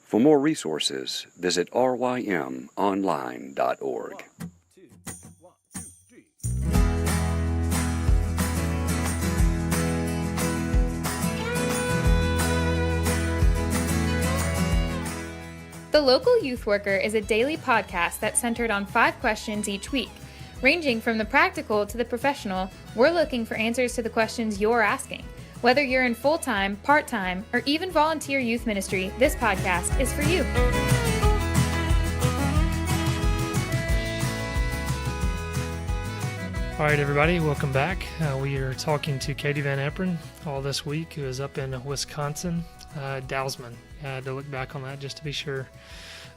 For more resources, visit rymonline.org. The Local Youth Worker is a daily podcast that's centered on 5 questions each week. Ranging from the practical to the professional, we're looking for answers to the questions you're asking. Whether you're in full-time, part-time, or even volunteer youth ministry, this podcast is for you. All right, everybody, welcome back. We are talking to Katie Van Eperen all this week, who is up in Wisconsin, Dowsman. To look back on that just to be sure.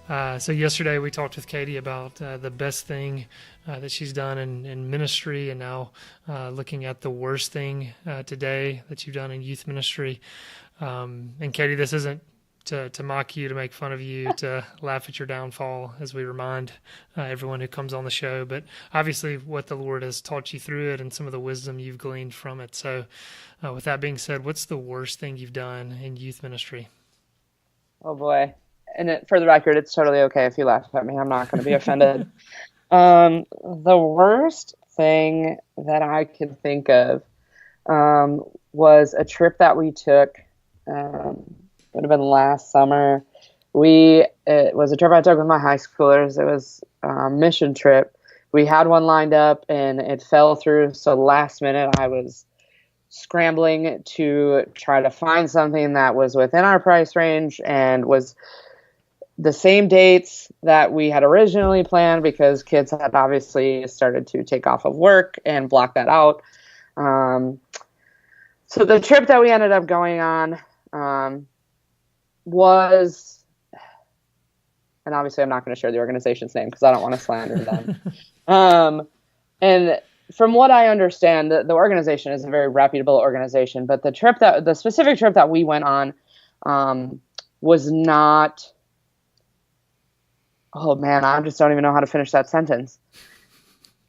So yesterday we talked with Katie about the best thing that she's done in ministry, and now looking at the worst thing today that you've done in youth ministry. And Katie, this isn't to mock you, to make fun of you, to laugh at your downfall, as we remind everyone who comes on the show, but obviously what the Lord has taught you through it and some of the wisdom you've gleaned from it. So with that being said, what's the worst thing you've done in youth ministry? Oh boy. And for the record, it's totally okay if you laugh at me. I'm not going to be offended. The worst thing that I can think of was a trip that we took. Would have been last summer. It was a trip I took with my high schoolers. It was a mission trip. We had one lined up and it fell through. So last minute I was scrambling to try to find something that was within our price range and was the same dates that we had originally planned, because kids had obviously started to take off of work and block that out. So the trip that we ended up going on was, and obviously I'm not going to share the organization's name because I don't want to slander them. And from what I understand, the organization is a very reputable organization, but the specific trip that we went on was not. Oh man, I just don't even know how to finish that sentence.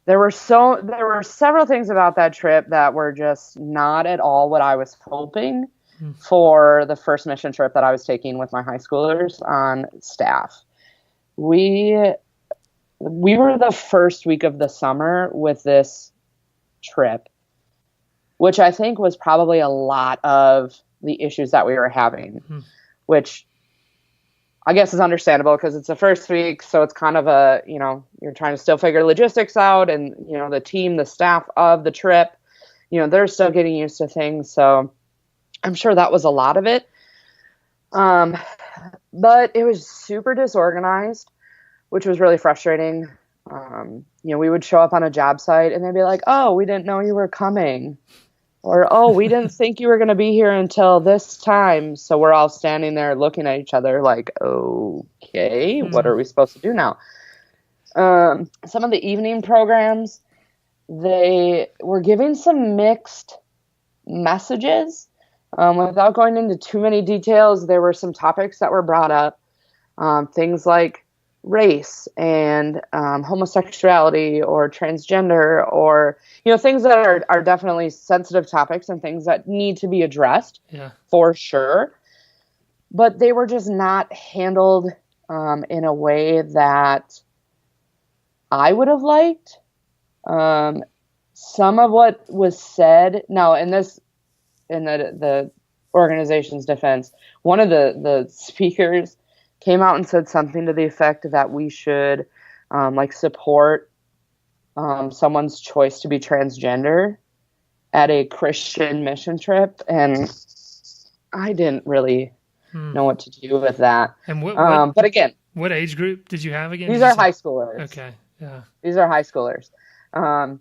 There were several things about that trip that were just not at all what I was hoping for the first mission trip that I was taking with my high schoolers on staff. We were the first week of the summer with this trip, which I think was probably a lot of the issues that we were having, which I guess is understandable because it's the first week. So it's kind of you're trying to still figure logistics out, and, the team, the staff of the trip, they're still getting used to things. So I'm sure that was a lot of it. But it was super disorganized, which was really frustrating. We would show up on a job site and they'd be like, "Oh, we didn't know you were coming." Or, "Oh, we didn't think you were going to be here until this time." So we're all standing there looking at each other like, okay, what are we supposed to do now? Some of the evening programs, they were giving some mixed messages. Without going into too many details, there were some topics that were brought up, things like race and homosexuality or transgender, or things that are definitely sensitive topics and things that need to be addressed, for sure, but they were just not handled in a way that I would have liked. Some of what was said now in the organization's defense, one of the speakers came out and said something to the effect that we should support someone's choice to be transgender at a Christian mission trip, and I didn't really know what to do with that. And but again, what age group did you have again? These are high schoolers. Okay, yeah. These are high schoolers. And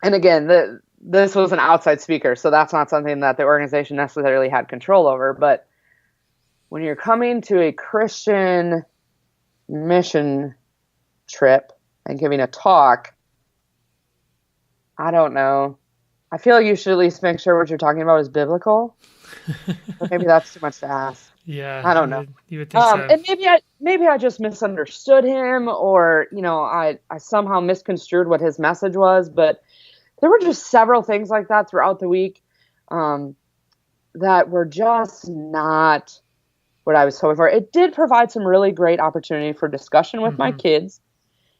again, this was an outside speaker, so that's not something that the organization necessarily had control over, but when you're coming to a Christian mission trip and giving a talk, I don't know. I feel like you should at least make sure what you're talking about is biblical. But maybe that's too much to ask. Yeah, I don't know. You would think so. And maybe I just misunderstood him, or I somehow misconstrued what his message was. But there were just several things like that throughout the week that were just not what I was hoping for. It did provide some really great opportunity for discussion with my kids,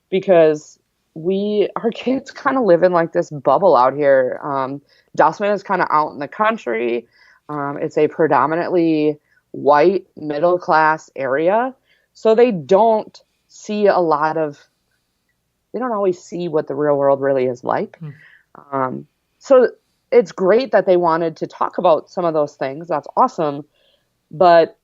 because our kids kind of live in like this bubble out here. Dustman is kind of out in the country. It's a predominantly white middle class area, so they don't always see what the real world really is like. So it's great that they wanted to talk about some of those things. That's awesome. But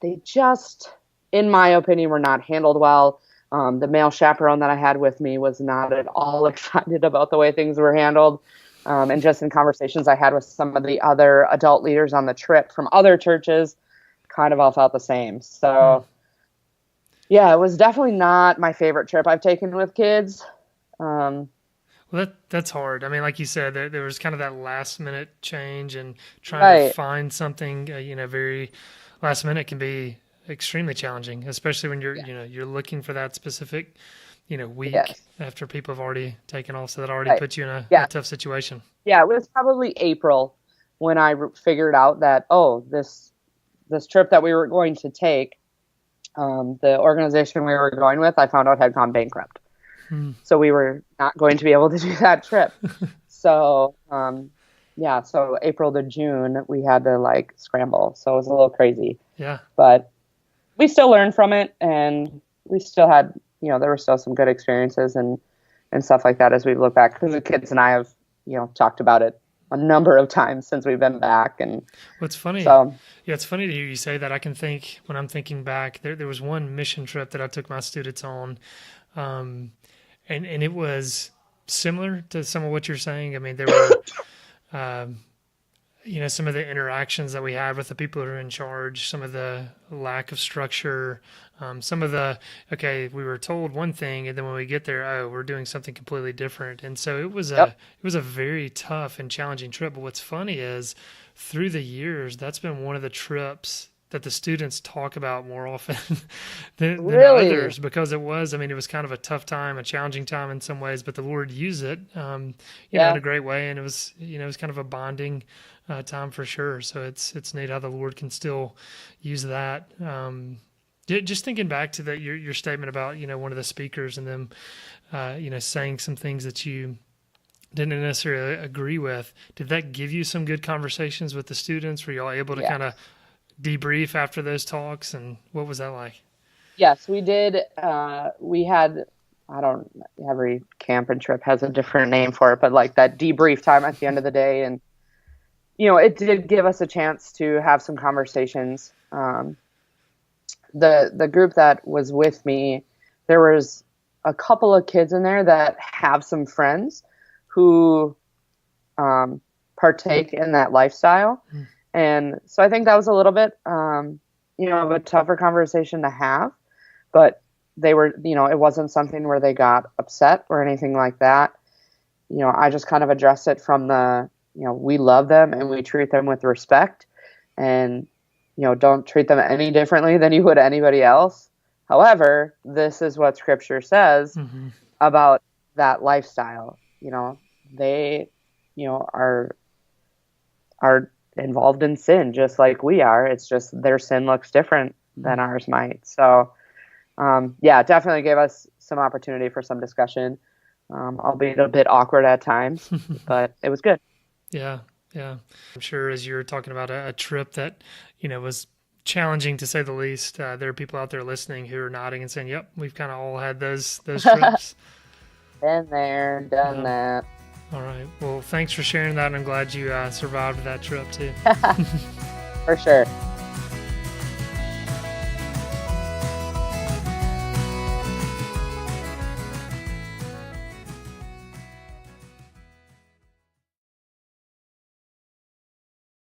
they just, in my opinion, were not handled well. The male chaperone that I had with me was not at all excited about the way things were handled. And just in conversations I had with some of the other adult leaders on the trip from other churches, kind of all felt the same. So, yeah, it was definitely not my favorite trip I've taken with kids. Well, that's hard. I mean, like you said, there was kind of that last minute change, and trying to find something, very last minute can be extremely challenging, especially when you're looking for that specific, week after people have already taken off. So that already puts you in a tough situation. Yeah, it was probably April when I figured out that, this trip that we were going to take, the organization we were going with, I found out had gone bankrupt. So we were not going to be able to do that trip. So, so April to June, we had to scramble. So it was a little crazy. Yeah. But we still learned from it, and we still had, there were still some good experiences and stuff like that as we look back. Because the kids and I have, talked about it a number of times since we've been back. And what's funny, so, it's funny to hear you say that. I can think, when I'm thinking back, there was one mission trip that I took my students on. And it was similar to some of what you're saying. I mean, there were, some of the interactions that we had with the people who are in charge, some of the lack of structure, some of we were told one thing, and then when we get there, we're doing something completely different. And so it was a very tough and challenging trip. But what's funny is, through the years, that's been one of the trips that the students talk about more often than others, because it was kind of a tough time, a challenging time in some ways, but the Lord used it, in a great way. And it was, it was kind of a bonding time for sure. So it's neat how the Lord can still use that. Just thinking back to that, your statement about, one of the speakers and them, saying some things that you didn't necessarily agree with. Did that give you some good conversations with the students? Were y'all able to kind of debrief after those talks, and what was that like? Yes, we did. We had, every camp and trip has a different name for it, but that debrief time at the end of the day. And, it did give us a chance to have some conversations. The group that was with me, there was a couple of kids in there that have some friends who partake in that lifestyle. And so I think that was a little bit, of a tougher conversation to have, but they were, it wasn't something where they got upset or anything like that. I just kind of addressed it from the, we love them and we treat them with respect, and, don't treat them any differently than you would anybody else. However, this is what Scripture says about that lifestyle. They, are involved in sin just like we are. It's just their sin looks different than ours might. So it definitely gave us some opportunity for some discussion, albeit a bit awkward at times, but it was good. Yeah I'm sure, as you're talking about a trip that was challenging to say the least, there are people out there listening who are nodding and saying, yep, we've kind of all had those trips. Been there, done that. All right. Well, thanks for sharing that. I'm glad you survived that trip too. For sure.